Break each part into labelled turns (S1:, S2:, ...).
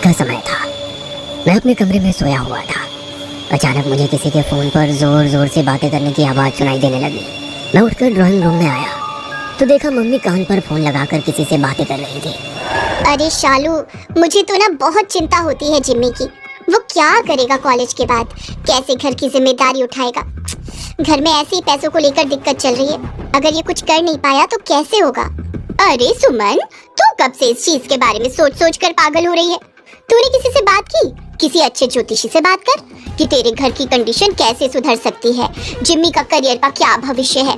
S1: का समय था। मैं अपने कमरे में सोया हुआ था। अचानक मुझे किसी के फ़ोन पर ज़ोर ज़ोर से बातें करने की आवाज़ सुनाई देने लगी। मैं उठकर ड्राइंग रूम में आया तो देखा मम्मी कान पर फ़ोन लगाकर किसी से बातें कर रही थी।
S2: अरे शालू, मुझे तो ना बहुत चिंता होती है जिम्मी की। वो क्या करेगा कॉलेज के बाद, कैसे घर की जिम्मेदारी उठाएगा। घर में ऐसे ही पैसों को लेकर दिक्कत चल रही है। अगर ये कुछ कर नहीं पाया तो कैसे होगा। अरे सुमन, तू कब से इस चीज के बारे में सोच सोच कर पागल हो रही है? तूने किसी से बात की? किसी अच्छे ज्योतिषी से बात कर कि तेरे घर की कंडीशन कैसे सुधर सकती है, जिम्मी का करियर का क्या भविष्य है।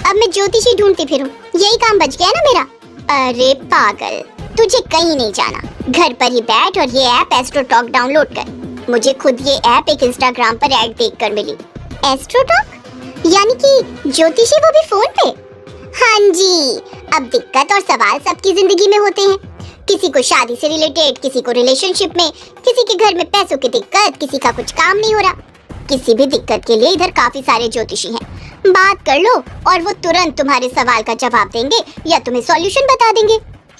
S2: अब मैं ज्योतिषी ढूंढती फिरूं, यही काम बच गया ना मेरा। अरे पागल, तुझे कहीं नहीं जाना, घर पर ही बैठ और ये ऐप एस्ट्रोटॉक डाउनलोड कर। मुझे खुद ये ऐप एक इंस्टाग्राम पर ऐड देखकर मिली। एस्ट्रोटॉक यानी कि ज्योतिषी, वो भी फोन पे? हाँ जी। अब दिक्कत और सवाल सबकी जिंदगी में होते हैं। किसी को शादी से रिलेटेड, किसी को रिलेशनशिप में, किसी के घर में पैसों की दिक्कत, किसी का कुछ काम नहीं हो रहा। किसी भी दिक्कत के लिए इधर काफी सारे ज्योतिषी हैं। बात कर लो और वो तुरंत तुम्हारे सवाल का जवाब देंगे या तुम्हें सॉल्यूशन बता देंगे।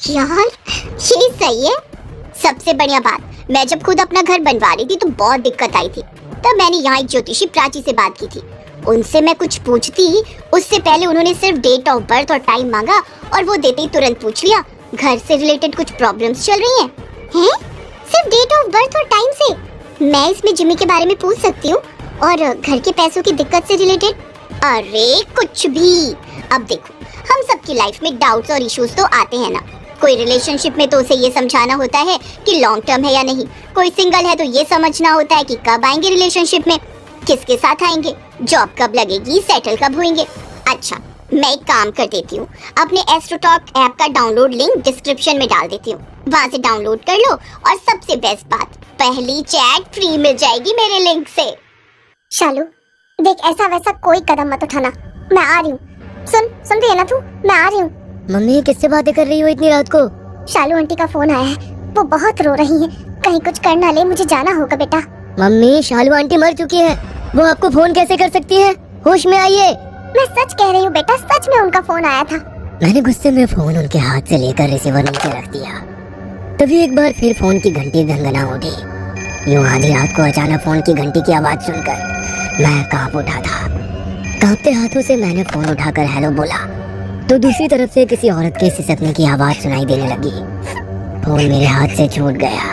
S2: यार ये सही है। सबसे बढ़िया बात, मैं जब खुद अपना घर बनवा रही थी तो बहुत दिक्कत आई थी। तब मैंने यहाँ एक ज्योतिषी प्राची से बात की थी। उनसे मैं कुछ पूछती, उससे पहले उन्होंने सिर्फ डेट ऑफ बर्थ और टाइम मांगा और वो देते ही तुरंत पूछ लिया घर से रिलेटेड कुछ प्रॉब्लम्स चल रही हैं? सिर्फ डेट ऑफ बर्थ और टाइम से? मैं इसमें जिम्मी के बारे में पूछ सकती हूँ और घर के पैसों की दिक्कत से रिलेटेड? अरे कुछ भी। अब देखो, हम सबकी लाइफ में डाउट्स और इश्यूज तो आते हैं ना। कोई रिलेशनशिप में तो उसे ये समझाना होता है कि लॉन्ग टर्म है या नहीं। कोई सिंगल है तो ये समझना होता है कि कब आएंगे रिलेशनशिप में, किसके साथ आएंगे, जॉब कब लगेगी, सेटल कब होंगे। अच्छा, मैं एक काम कर देती हूँ, अपने एस्ट्रोटॉक ऐप का डाउनलोड लिंक डिस्क्रिप्शन में डाल देती हूँ। वहाँ से डाउनलोड कर लो और सबसे बेस्ट बात, पहली चैट फ्री मिल जाएगी मेरे लिंक से। शालू देख, ऐसा वैसा कोई कदम मत उठाना, मैं आ रही हूँ। सुन रही है ना तू? मैं आ रही हूँ।
S1: मम्मी किससे बातें कर रही हो इतनी रात को?
S2: शालू आंटी का फोन आया है, वो बहुत रो रही हैं। कहीं कुछ कर ना ले, मुझे जाना होगा बेटा।
S1: मम्मी, शालू आंटी मर चुकी है, वो आपको फोन कैसे कर सकती है? होश में आइए।
S2: मैं सच कह रही हूँ बेटा, सच में उनका फोन आया था।
S1: मैंने गुस्से में फोन उनके हाथ से लेकर रिसीवर नीचे रख दिया। तभी एक बार फिर फोन की घंटी घंघना उठी। यूं आधी रात को अचानक फोन की घंटी की आवाज सुनकर मैं कांप उठा था। कांपते हाथों से मैंने फोन उठाकर हेलो बोला तो दूसरी तरफ से किसी औरत के सिसकने की आवाज सुनाई देने लगी। फोन मेरे हाथ से छूट गया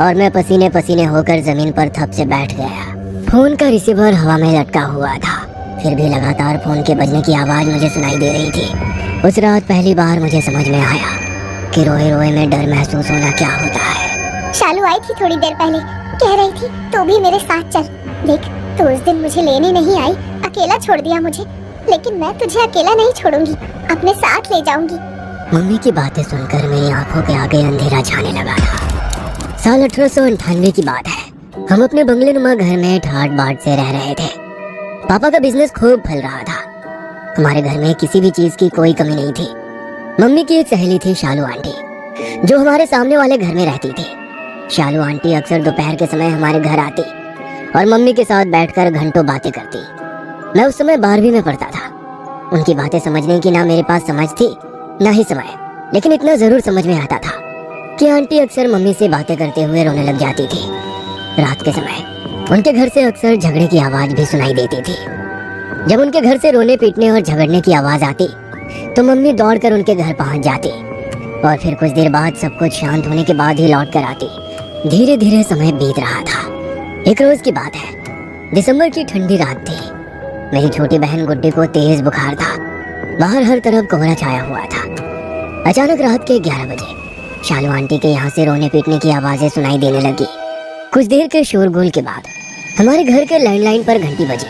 S1: और मैं पसीने पसीने होकर जमीन पर थप से बैठ गया। फोन का रिसीवर हवा में लटका हुआ था, फिर भी लगातार फोन के बजने की आवाज मुझे सुनाई दे रही थी। उस रात पहली बार मुझे समझ में आया कि रोए रोए में डर महसूस होना क्या होता है।
S2: शालू आई थी थोड़ी देर पहले, कह रही थी तू भी मेरे साथ चल। देख, तू उस दिन मुझे लेने नहीं आई, अकेला छोड़ दिया मुझे, लेकिन मैं तुझे अकेला नहीं छोड़ूंगी, अपने साथ ले जाऊंगी।
S1: मम्मी की बातें सुनकर मेरी आंखों के आगे अंधेरा छाने लगा था। साल 1898 की बात है। हम अपने बंगले नुमा घर में ठाट बाट से रह रहे थे। पापा का बिजनेस खूब फल रहा था। हमारे घर में किसी भी चीज की कोई कमी नहीं थी। मम्मी की एक सहेली थी शालू आंटी, जो हमारे सामने वाले घर में रहती थी। शालू आंटी अक्सर दोपहर के समय हमारे घर आती और मम्मी के साथ बैठकर घंटों बातें करती। मैं उस समय 12वीं में पढ़ता था। उनकी बातें समझने की ना मेरे पास समझ थी ना ही समय, लेकिन इतना जरूर समझ में आता था कि आंटी अक्सर मम्मी से बातें करते हुए रोने लग जाती थी। रात के समय उनके घर से अक्सर झगड़े की आवाज भी सुनाई देती थी। जब उनके घर से रोने पीटने और झगड़ने की आवाज आती तो मम्मी दौड़कर उनके घर पहुंच जाती और फिर कुछ देर बाद सब कुछ शांत होने के बाद ही लौट कर आती। धीरे धीरे समय बीत रहा था। एक रोज की बात है, दिसंबर की ठंडी रात थी। मेरी छोटी बहन गुड्डी को तेज बुखार था। बाहर हर तरफ कोहरा छाया हुआ था। अचानक रात के 11 बजे शालू आंटी के यहाँ से रोने पीटने की आवाजें सुनाई देने लगी। कुछ देर के शोरगुल के बाद हमारे घर के लैंडलाइन पर घंटी बजी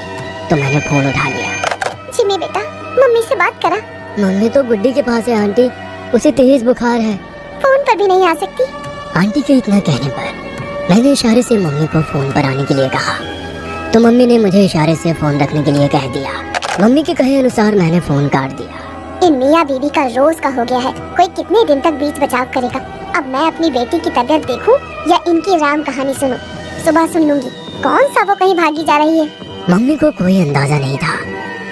S1: तो मैंने फोन उठा लिया।
S2: जिम्मी बेटा, मम्मी से बात करा।
S1: मम्मी तो गुड्डी के पास है आंटी, उसे तेज बुखार है।
S2: फोन पर भी नहीं आ सकती?
S1: आंटी के इतना कहने पर मैंने इशारे से मम्मी को फोन पर आने के लिए कहा तो मम्मी ने मुझे इशारे से फोन रखने के लिए कह दिया। मम्मी के कहे अनुसार मैंने फोन काट दिया।
S2: इन मियाँ बीवी का रोज का हो गया है, कोई कितने दिन तक बीच बचाव करेगा। अब मैं अपनी बेटी की तबीयत देखूं या इनकी राम कहानी सुनूं? सुबह सुन लूंगी। कौन सा वो कहीं भागी जा रही है।
S1: मम्मी को कोई अंदाजा नहीं था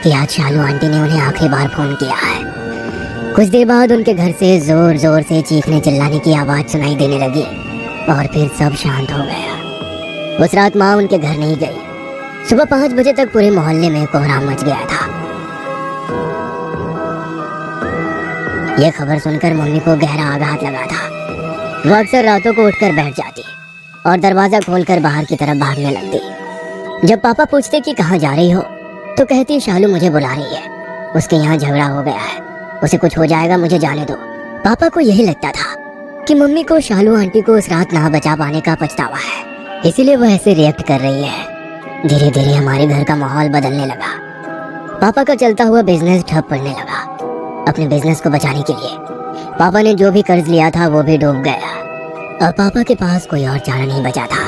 S1: कि आज शालू आंटी ने उन्हें आखिरी बार फोन किया है। कुछ देर बाद उनके घर से जोर जोर से चीखने चिल्लाने की आवाज सुनाई देने लगी। और फिर सब शांत हो गया। उस रात माँ उनके घर नहीं गई। सुबह 5 बजे तक पूरे मोहल्ले में कोहराम मच गया था। यह खबर सुनकर मम्मी को गहरा आघात लगा था। वो अक्सर रातों को उठकर बैठ जाती और दरवाजा खोलकर बाहर की तरफ भागने लगती। जब पापा पूछते कि कहाँ जा रही हो तो कहती शालू मुझे बुला रही है, उसके यहाँ झगड़ा हो गया है, उसे कुछ हो जाएगा, मुझे जाने दो। पापा को यही लगता था कि मम्मी को शालू आंटी को उस रात ना बचा पाने का पछतावा है, इसीलिए वह ऐसे रिएक्ट कर रही है। धीरे धीरे हमारे घर का माहौल बदलने लगा। पापा का चलता हुआ बिजनेस ठप पड़ने लगा। अपने बिजनेस को बचाने के लिए पापा ने जो भी कर्ज लिया था वो भी डूब गया। अब पापा के पास कोई और चारा नहीं बचा था।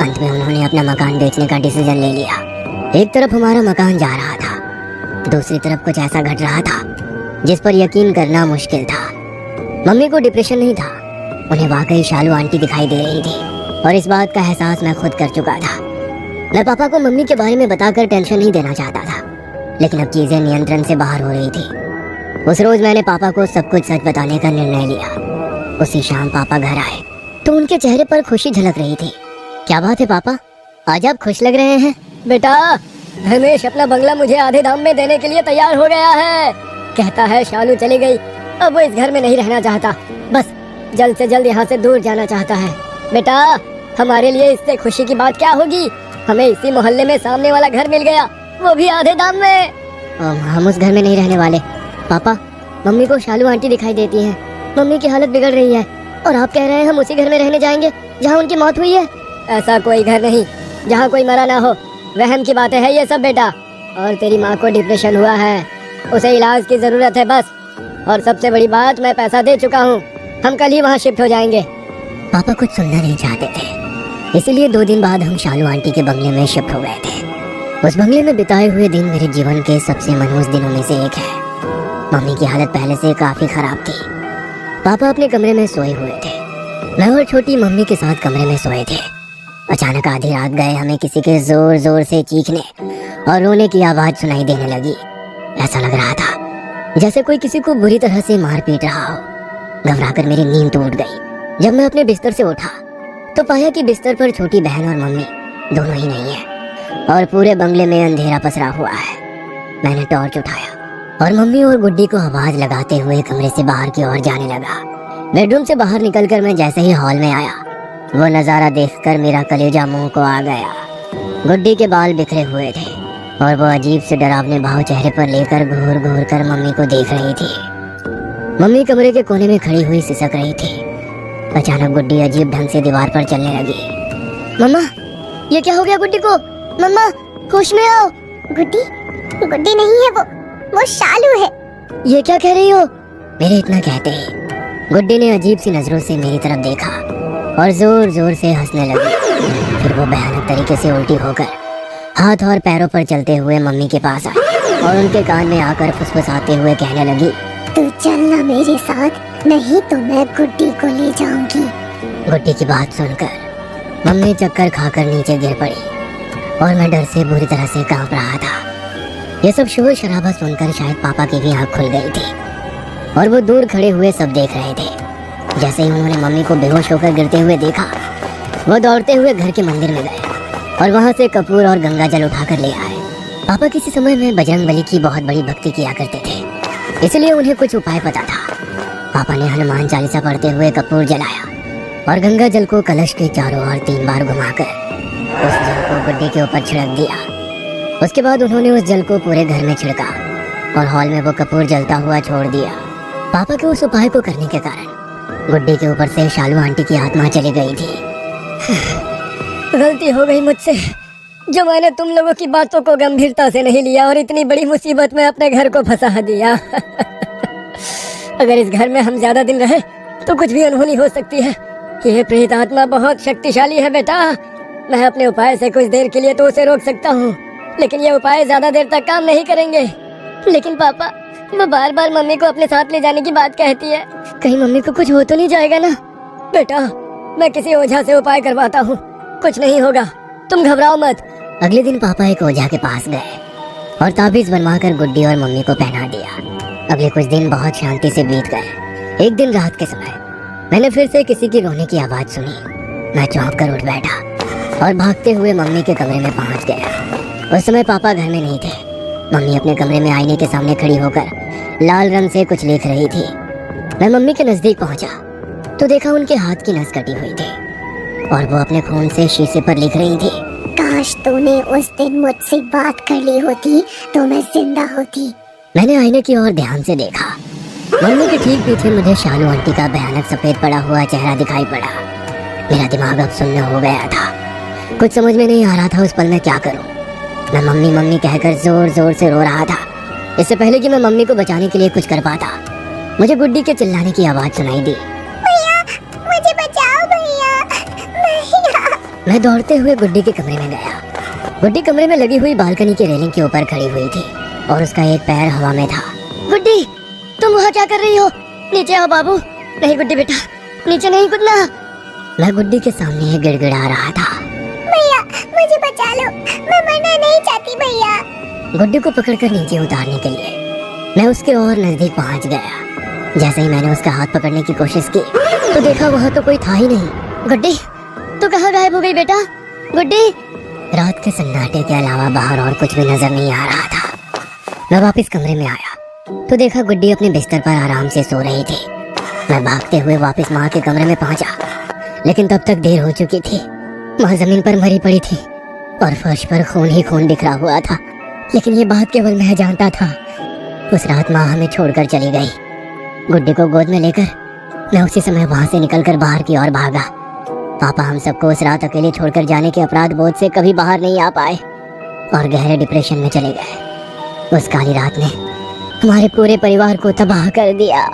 S1: अंत में उन्होंने अपना मकान बेचने का डिसीजन ले लिया। एक तरफ हमारा मकान जा रहा था, दूसरी तरफ कुछ ऐसा घट रहा था जिस पर यकीन करना मुश्किल था। मम्मी को डिप्रेशन नहीं था, उन्हें वाकई शालू आंटी दिखाई दे रही थी और इस बात का एहसास मैं खुद कर चुका था। मैं पापा को मम्मी के बारे में बताकर टेंशन नहीं देना चाहता था, लेकिन अब चीजें नियंत्रण से बाहर हो रही थी। उस रोज मैंने पापा को सब कुछ सच बताने का निर्णय लिया। उसी शाम पापा घर आए तो उनके चेहरे पर खुशी झलक रही थी। क्या बात है पापा, आज आप खुश लग रहे हैं? बेटा, रमेश अपना बंगला मुझे आधे दाम में देने के लिए तैयार हो गया है। कहता है शालू चली गई, अब वो इस घर में नहीं रहना चाहता, बस जल्द से जल्द यहाँ से दूर जाना चाहता है। बेटा, हमारे लिए इससे खुशी की बात क्या होगी? हमें इसी मोहल्ले में सामने वाला घर मिल गया, वो भी आधे दाम में। हम उस घर में नहीं रहने वाले पापा। मम्मी को शालू आंटी दिखाई देती है, मम्मी की हालत बिगड़ रही है और आप कह रहे हैं हम उसी घर में रहने जाएंगे जहाँ उनकी मौत हुई है? ऐसा कोई घर नहीं जहाँ कोई मरा ना हो, वहम की बातें है ये सब बेटा। और तेरी माँ को डिप्रेशन हुआ है, उसे इलाज की जरूरत है बस। और सबसे बड़ी बात, मैं पैसा दे चुका हूँ, हम कल ही वहाँ शिफ्ट हो जाएंगे। पापा कुछ सुनना नहीं चाहते थे, इसीलिए 2 दिन बाद हम शालू आंटी के बंगले में शिफ्ट हो गए थे। उस बंगले में बिताए हुए दिन मेरे जीवन के सबसे मनहूस दिनों में से एक है। मम्मी की हालत पहले से काफी खराब थी। पापा अपने कमरे में सोए हुए थे, मैं और छोटी मम्मी के साथ कमरे में सोए थे। अचानक आधी रात गए हमें किसी के जोर जोर से चीखने और रोने की आवाज सुनाई देने लगी। ऐसा लग रहा था जैसे कोई किसी को बुरी तरह से मार पीट रहा हो। घबराकर मेरी नींद टूट गई। जब मैं अपने बिस्तर से उठा तो पाया कि बिस्तर पर छोटी बहन और मम्मी दोनों ही नहीं है और पूरे बंगले में अंधेरा पसरा हुआ है। मैंने टॉर्च उठाया और मम्मी और गुड्डी को आवाज लगाते हुए कमरे से बाहर की ओर जाने लगा। बेडरूम से बाहर निकलकर मैं जैसे ही हॉल में आया, वो नजारा देखकर मेरा कलेजा मुंह को आ गया। गुड्डी के बाल बिखरे हुए थे और वो अजीब से डरावने भाव चेहरे पर लेकर घूर घूर कर मम्मी को देख रही थी। मम्मी कमरे के कोने में खड़ी हुई सिसक रही थी। अचानक गुड्डी अजीब ढंग से दीवार पर चलने लगी। मम्मा, ये क्या हो गया गुड्डी को? मम्मा, होश में आओ।
S2: गुड्डी नहीं है वो शालू है।
S1: ये क्या कह रही हो? मेरे इतना कहते ही गुड्डी ने अजीब सी नजरों से मेरी तरफ देखा और जोर जोर से हंसने लगी। फिर वो भयानक तरीके से उल्टी होकर हाथ और पैरों पर चलते हुए मम्मी के पास आई और उनके कान में आकर फुसफुसाते हुए कहने लगी,
S2: तू चलना मेरे साथ, नहीं तो मैं गुड्डी को ले जाऊंगी।
S1: गुड्डी की बात सुनकर मम्मी चक्कर खाकर नीचे गिर पड़ी और मैं डर से बुरी तरह से कांप रहा था। ये सब शोर शराबा सुनकर शायद पापा की भी आंख खुल गई थी और वो दूर खड़े हुए सब देख रहे थे। जैसे ही उन्होंने मम्मी को बेहोश होकर गिरते हुए देखा, वो दौड़ते हुए घर के मंदिर में गए और वहाँ से कपूर और गंगा जल उठाकर ले आए। पापा किसी समय में बजरंगबली की बहुत बड़ी भक्ति किया करते थे, इसलिए उन्हें कुछ उपाय पता था। पापा ने हनुमान चालीसा पढ़ते हुए कपूर जलाया और गंगा जल को कलश के चारों ओर 3 बार घुमाकर उस जल को गुड्डी के ऊपर छिड़क दिया। उसके बाद उन्होंने उस जल को पूरे घर में छिड़का और हॉल में वो कपूर जलता हुआ छोड़ दिया। पापा के उस उपाय को करने के कारण गुड्डी के ऊपर से शालू आंटी की आत्मा चली गई थी। गलती हो गई मुझसे, जो मैंने तुम लोगों की बातों को गंभीरता से नहीं लिया और इतनी बड़ी मुसीबत में अपने घर को फंसा दिया। अगर इस घर में हम ज्यादा दिन रहे तो कुछ भी अनहोनी हो सकती है। यह प्रेत आत्मा बहुत शक्तिशाली है बेटा। मैं अपने उपाय से कुछ देर के लिए तो उसे रोक सकता हूँ, लेकिन ये उपाय ज्यादा देर तक काम नहीं करेंगे। लेकिन पापा, वो बार बार मम्मी को अपने साथ ले जाने की बात कहती है, कहीं मम्मी को कुछ हो तो नहीं जाएगा ना? बेटा, मैं किसी ओझा से उपाय करवाता हूँ, कुछ नहीं होगा, तुम घबराओ मत। अगले दिन पापा एक ओझा के पास गए और ताबीज बनवाकर गुड्डी और मम्मी को पहना दिया। अगले कुछ दिन बहुत शांति से बीत गए। एक दिन रात के समय मैंने फिर से किसी की रोने की आवाज सुनी। मैं चौंक कर उठ बैठा और भागते हुए मम्मी के कमरे में पहुंच गया। उस समय पापा घर में नहीं थे। मम्मी अपने कमरे में आईने के सामने खड़ी होकर लाल रंग से कुछ लिख रही थी। मैं मम्मी के नजदीक पहुंचा तो देखा उनके हाथ की नस कटी हुई थी और वो अपने खून से शीशे पर लिख रही थी।
S2: काश तूने उस दिन मुझसे बात कर ली होती तो मैं जिंदा होती।
S1: मैंने आईने की ओर ध्यान से देखा। मम्मी के ठीक पीछे मुझे शालू आंटी का भयानक सफेद पड़ा हुआ चेहरा दिखाई पड़ा। मेरा दिमाग अब शून्य हो गया था। कुछ समझ में नहीं आ रहा था उस पल मैं क्या करूं। मैं मम्मी मम्मी कहकर जोर जोर से रो रहा था। इससे पहले कि मैं मम्मी को बचाने के लिए कुछ कर पाता, मुझे गुड्डी के चिल्लाने की आवाज सुनाई दी।
S2: भैया मुझे बचाओ भैया, भैया।
S1: मैं दौड़ते हुए गुड्डी के कमरे में गया। गुड्डी कमरे में लगी हुई बालकनी की रेलिंग के ऊपर खड़ी हुई थी और उसका एक पैर हवा में था। गुड्डी, तुम वहाँ क्या कर रही हो? नीचे आओ बाबू। नहीं गुड्डी बेटा, नीचे नहीं कूदना। मैं गुड्डी के सामने ही गिड़गिड़ा रहा था।
S2: भैया मुझे बचा लो, मैं मरना नहीं चाहती भैया।
S1: गुड्डी को पकड़कर नीचे उतारने के लिए मैं उसके और नजदीक पहुंच गया। जैसे ही मैंने उसका हाथ पकड़ने की कोशिश की तो देखा वहाँ तो कोई था ही नहीं। गुड्डी, तू कहाँ गायब हो गई बेटा? गुड्डी। रात के सन्नाटे के अलावा बाहर और कुछ भी नजर नहीं आ रहा था। मैं वापस कमरे में आया तो देखा गुड्डी अपने बिस्तर पर आराम से सो रही थी। मैं भागते हुए वापस माँ के कमरे में पहुंचा, लेकिन तब तक देर हो चुकी थी। माँ जमीन पर मरी पड़ी थी और फर्श पर खून ही खून बिखरा हुआ था। लेकिन ये बात केवल मैं जानता था। उस रात माँ हमें छोड़कर चली गई। गुड्डी को गोद में लेकर मैं उसी समय वहां से निकलकर बाहर की ओर भागा। पापा हम सबको उस रात अकेले छोड़कर जाने के अपराध बोध से कभी बाहर नहीं आ पाए और गहरे डिप्रेशन में चले गए। उस काली रात ने हमारे पूरे परिवार को तबाह कर दिया।